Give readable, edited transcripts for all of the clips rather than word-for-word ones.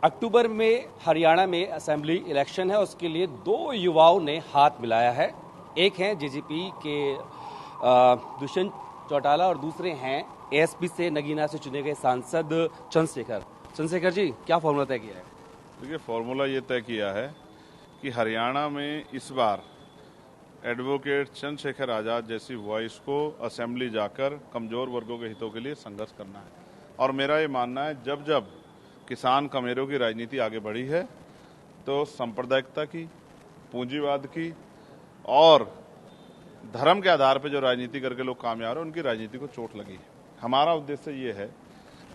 अक्टूबर में हरियाणा में assembly election है, उसके लिए दो युवाओं ने हाथ मिलाया है। एक हैं जेजेपी के दुष्यंत चौटाला और दूसरे हैं एएसपी से नगीना से चुने गए सांसद चंद्रशेखर जी, क्या फॉर्मूला तय किया है? देखिए, फॉर्मूला ये तय किया है कि हरियाणा में इस बार एडवोकेट चंद्रशेखर आजाद जैसी वॉइस को असेंबली जाकर कमजोर वर्गों के हितों के लिए संघर्ष करना है। और मेरा ये मानना है, जब जब किसान कमेरों की राजनीति आगे बढ़ी है तो सांप्रदायिकता की, पूंजीवाद की और धर्म के आधार पर जो राजनीति करके लोग कामयाब हैं, उनकी राजनीति को चोट लगी है। हमारा उद्देश्य ये है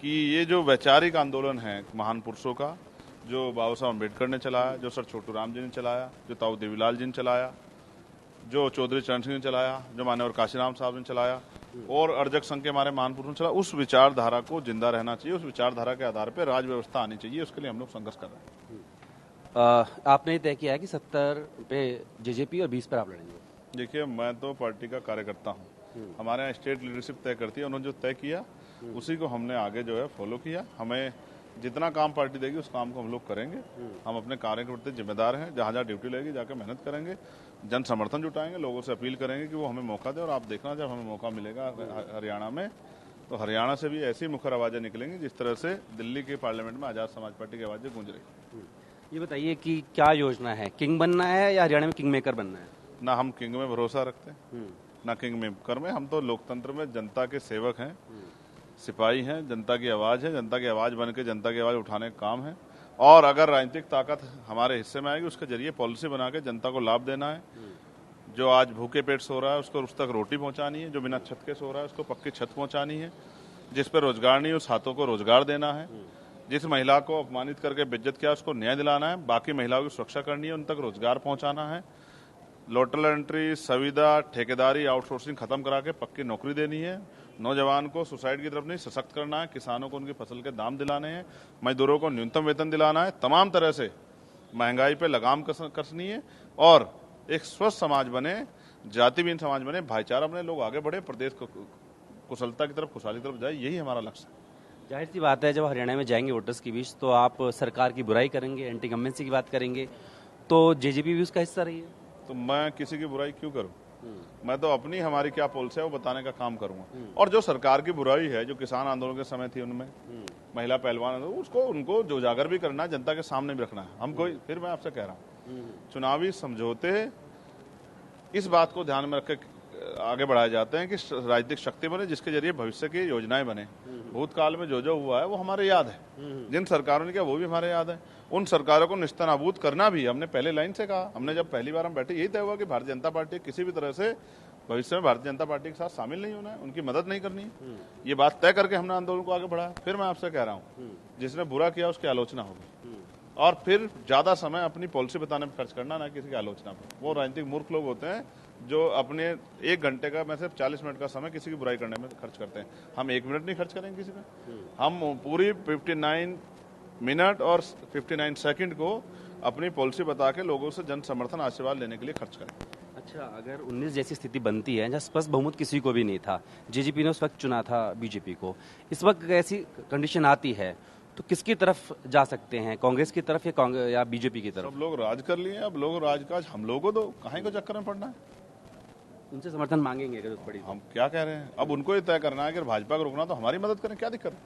कि ये जो वैचारिक आंदोलन है महान पुरुषों का, जो बाबा साहब अम्बेडकर ने चलाया, जो सर छोटू राम जी ने चलाया, जो ताऊ देवीलाल जी ने चलाया, जो चौधरी चरण सिंह ने चलाया, जो मान्यवर काशीराम साहब ने चलाया और अर्जक संघ के हमारे महान पुरुषों ने चलाया, उस विचारधारा को जिंदा रहना चाहिए। उस विचारधारा के आधार पर राज व्यवस्था आनी चाहिए। उसके लिए हम लोग संघर्ष कर रहे हैं। आपने तय किया है कि 70 पे जेजेपी और 20 पर आप लड़ेंगे। देखिए, मैं तो पार्टी का कार्यकर्ता हूँ। हमारे यहाँ स्टेट लीडरशिप तय करती है। उन्होंने जो तय किया उसी को हमने आगे जो है फॉलो किया। हमें जितना काम पार्टी देगी उस काम को हम लोग करेंगे। हम अपने कार्य के प्रति जिम्मेदार हैं। जहाँ जहाँ ड्यूटी लगेगी जाकर मेहनत करेंगे, जन समर्थन जुटाएंगे, लोगों से अपील करेंगे कि वो हमें मौका दें। और आप देखना, जब हमें मौका मिलेगा हरियाणा में, तो हरियाणा से भी ऐसी मुखर आवाजें निकलेंगी जिस तरह से दिल्ली के पार्लियामेंट में आजाद समाज पार्टी की आवाजें गूंज रही। ये बताइए कि क्या योजना है, किंग बनना है या हरियाणा में किंग मेकर बनना है? ना हम किंग में भरोसा रखते हैं, ना किंग मेकर में। हम तो लोकतंत्र में जनता के सेवक हैं, सिपाही हैं, जनता की आवाज है। जनता की आवाज बन के जनता की आवाज उठाने का काम है। और अगर राजनीतिक ताकत हमारे हिस्से में आएगी, उसके जरिए पॉलिसी बना के जनता को लाभ देना है। जो आज भूखे पेट सो रहा है उसको उस तक रोटी पहुंचानी है, जो बिना छत के सो रहा है उसको पक्की छत पहुंचानी है, जिस पर रोजगार नहीं उस हाथों को रोजगार देना है, जिस महिला को अपमानित करके बेइज्जत किया उसको न्याय दिलाना है, बाकी महिलाओं की सुरक्षा करनी है, उन तक रोजगार पहुंचाना है, लोटल एंट्री, संविदा, ठेकेदारी, आउटसोर्सिंग खत्म करा के पक्की नौकरी देनी है, नौजवान को सुसाइड की तरफ नहीं सशक्त करना है, किसानों को उनकी फसल के दाम दिलाने हैं, मजदूरों को न्यूनतम वेतन दिलाना है, तमाम तरह से महंगाई पे लगाम कसनी है और एक स्वस्थ समाज बने, जातिहीन समाज बने, भाईचारा बने, लोग आगे बढ़े, प्रदेश को कुशलता की तरफ, खुशहाली की तरफ जाए। यही हमारा लक्ष्य है। जाहिर सी बात है, जब हरियाणा में जाएंगे वोटर्स के बीच तो आप सरकार की बुराई करेंगे, एंटी गवर्नमेंसी की बात करेंगे, तो जेजेपी भी उसका हिस्सा रही है। तो मैं किसी की बुराई क्यों करूं? मैं तो अपनी हमारी क्या पॉलिसी है वो बताने का काम करूंगा। और जो सरकार की बुराई है, जो किसान आंदोलन के समय थी, उनमें महिला पहलवान, उसको उनको जो उजागर भी करना है, जनता के सामने भी रखना है। हम कोई, फिर मैं आपसे कह रहा हूँ, चुनावी समझौते इस बात को ध्यान में रख के आगे बढ़ाए जाते हैं कि राजनीतिक शक्ति बने जिसके जरिए भविष्य की योजनाएं बने। भूतकाल में जो जो हुआ है वो हमारे याद है, जिन सरकारों ने किया वो भी हमारे याद है। उन सरकारों को निस्तनाबूद करना भी हमने पहले लाइन से कहा। हमने जब पहली बार हम बैठे, यही तय हुआ कि भारतीय जनता पार्टी किसी भी तरह से भविष्य में भारतीय जनता पार्टी के साथ शामिल नहीं होना है, उनकी मदद नहीं करनी है। ये बात तय करके हमने आंदोलन को आगे बढ़ाया। फिर मैं आपसे कह रहा हूँ, जिसने बुरा किया उसकी आलोचना होगी और फिर ज्यादा समय अपनी पॉलिसी बताने में खर्च करना, ना किसी की आलोचना पर। वो राजनीतिक मूर्ख लोग होते हैं जो अपने 1 घंटे का, मैं सिर्फ 40 मिनट का समय किसी की बुराई करने में खर्च करते हैं। हम 1 मिनट नहीं खर्च करेंगे किसी पे। हम पूरी 59 मिनट और 59 सेकंड को अपनी पॉलिसी बता के लोगों से जन समर्थन, आशीर्वाद लेने के लिए खर्च करें। अच्छा, अगर 19 जैसी स्थिति बनती है जहाँ स्पष्ट बहुमत किसी को भी नहीं था, जेजेपी ने उस वक्त चुना था बीजेपी को, इस वक्त ऐसी कंडीशन आती है तो किसकी तरफ जा सकते हैं? कांग्रेस की तरफ या बीजेपी की तरफ? सब लोग राज कर लिए, अब लोग राजकाज हम लोगों को दो, कहीं को चक्कर में पड़ना है। उनसे समर्थन मांगेंगे अगर पड़ी? हम क्या कह रहे हैं, अब उनको ये तय करना है कि भाजपा को रोकना तो हमारी मदद करें, क्या दिक्कत?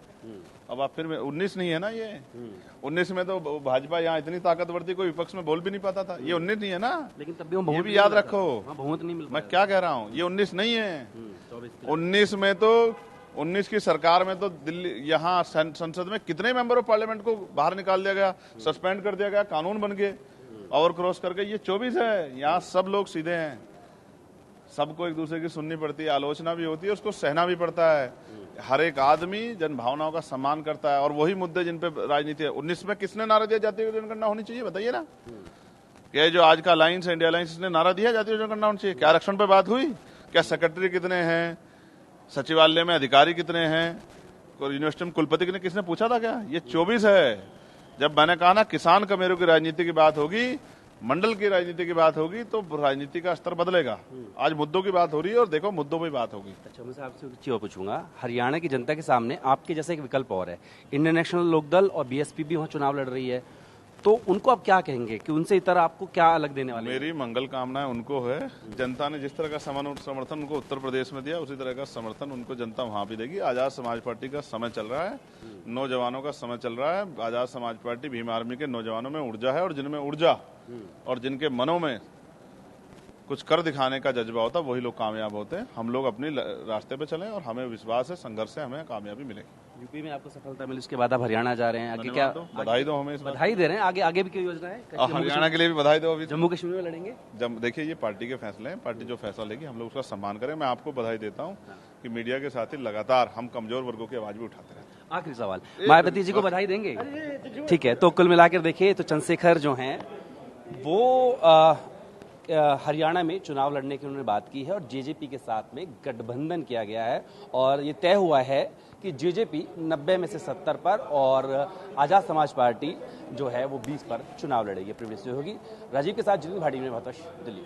अब आप फिर 19 नहीं है ना, ये 19 में तो भाजपा यहाँ इतनी ताकतवर थी, कोई विपक्ष में बोल भी नहीं पाता था। ये 19 नहीं है ना, लेकिन तब भी वो भी याद रखो, बहुमत नहीं मिल। मैं क्या कह रहा हूँ, ये 19 नहीं है। 19 में तो 19 की सरकार में तो दिल्ली, यहाँ संसद में कितने मेंबर ऑफ पार्लियामेंट को बाहर निकाल दिया गया, सस्पेंड कर दिया गया, कानून बन गए ओवर क्रॉस करके। ये 24 है, यहाँ सब लोग सीधे हैं, सबको एक दूसरे की सुननी पड़ती है, आलोचना भी होती है, उसको सहना भी पड़ता है। हर एक आदमी जन भावनाओं का सम्मान करता है और वही मुद्दे जिन पे राजनीति है। 19 में किसने नारा दिया जातीय जनगणना होनी चाहिए, बताइए ना? क्या जो आज का अलायंस है, इंडिया अलायंस, इसने नारा दिया जातीय जनगणना होनी चाहिए? क्या आरक्षण पे बात हुई? क्या सेक्रेटरी कितने हैं, सचिवालय में अधिकारी कितने हैं, यूनिवर्सिटी में कुलपति कितने, किसने पूछा था क्या? ये 24 है। जब मैंने कहा ना किसान कमेरों की राजनीति की बात होगी मंडल की राजनीति की बात होगी तो राजनीति का स्तर बदलेगा। आज मुद्दों की बात हो रही है और देखो मुद्दों पे बात होगी। अच्छा, मैं आपसे एक चीज और पूछूंगा। हरियाणा की जनता के सामने आपके जैसा एक विकल्प और है, इंडियन नेशनल लोकदल और बीएसपी भी वहाँ चुनाव लड़ रही है, तो उनको आप क्या कहेंगे कि उनसे इतर आपको क्या अलग देने वाले हैं? मेरी मंगल कामनाएं उनको है। जनता ने जिस तरह का समर्थन उनको उत्तर प्रदेश में दिया, उसी तरह का समर्थन उनको जनता वहां भी देगी। आजाद समाज पार्टी का समय चल रहा है, नौजवानों का समय चल रहा है। आजाद समाज पार्टी भीम आर्मी के नौजवानों में ऊर्जा है, और जिनमें ऊर्जा और जिनके मनों में कुछ कर दिखाने का जज्बा होता है, वही लोग कामयाब होते हैं। हम लोग अपने रास्ते पे चलें और हमें विश्वास है, संघर्ष से हमें कामयाबी मिलेगी। यूपी में आपको सफलता मिली, उसके बाद आप हरियाणा जा रहे हैं, आगे क्या? बधाई दो हमें इस बात। बधाई दे रहे हैं। आगे आगे भी कोई योजना है? हरियाणा के लिए भी बधाई दो। अभी जम्मू कश्मीर में लड़ेंगे? जब देखिए ये पार्टी के फैसले हैं, पार्टी जो फैसला लेगी हम लोग उसका सम्मान करें। मैं आपको बधाई देता हूँ कि मीडिया के साथ ही लगातार हम कमजोर वर्गों की आवाज भी उठाते हैं। आखिरी सवाल, मायावती जी को बधाई देंगे? ठीक है, तो कुल मिलाकर देखिए तो चंद्रशेखर जो हैं वो हरियाणा में चुनाव लड़ने की उन्होंने बात की है, और जेजेपी के साथ में गठबंधन किया गया है, और ये तय हुआ है कि जेजेपी 90 में से 70 पर और आजाद समाज पार्टी जो है वो 20 पर चुनाव लड़ेगी, अपनी होगी। राजीव के साथ जितनी भाटी में दिल्ली।